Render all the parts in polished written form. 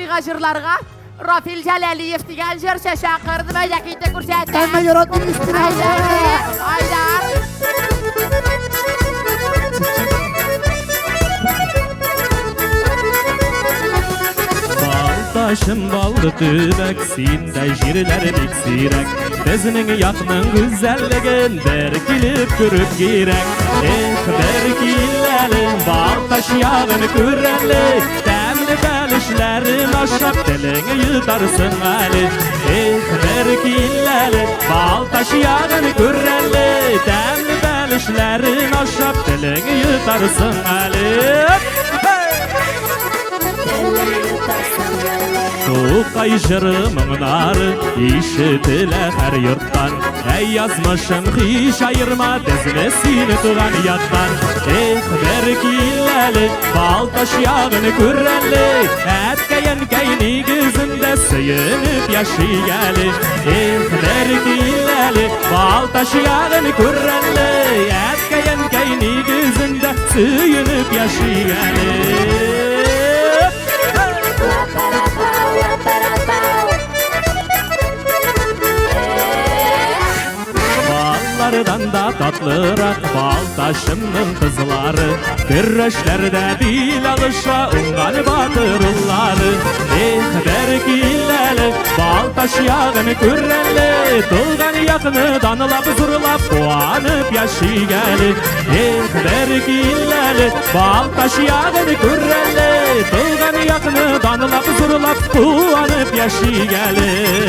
kuyga jırlarga Rafil Jalaliyev digen jırşa şakırdı ve yakite kurşetti. Ben de yaratmak istedim. Haydar. Taşın baldı tübeksinde jirler biksirek Bezinin yakının güzelligin derkilip kürüp girek Derkillerin bal taş yağını kürrelli Demli belişlerin aşap dilini yutarsın Ali Derkillerin bal taş yağını kürrelli Demli belişlerin aşap dilini yutarsın Ali Soğukay jırımın narı işitile her yurttan Ey yazmışım hiç ayırma dezmesini tuğan yattan Derkilleli bal taş yağını kürrelli Etkeyen kayni gözünde sıyınıp yaşayeli Derkilleli bal taş yağını kürrelli Etkeyen kayni gözünde sıyınıp yaşayeli Ballardan da tatlırak bal taşımın kızları Kırreşlerde dil alışa ungan batırırları Derkilleli bal taş yağını kürrelli Tulgan yakını danılap zurulap puanıp yaşayeli Derkilleli bal taş yağını kürrelli Tulgan yakını danılap zurulap puanıp yaşayeli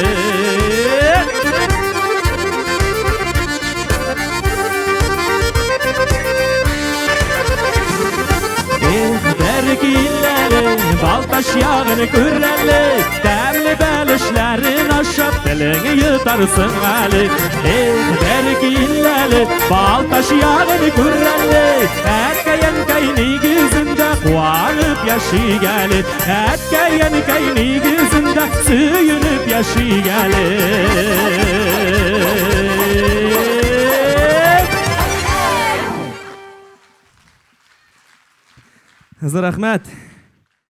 Derkillerin bal taş yağını kürrelli Demli belişlerin aşap dilini yutarsın Ali Derkillerin bal taş yağını kürrelli Etkeyen kayni gözünde kuanıp yaşayeli Etkeyen kayni gözünde suyunup yaşayeli Hazır Ahmet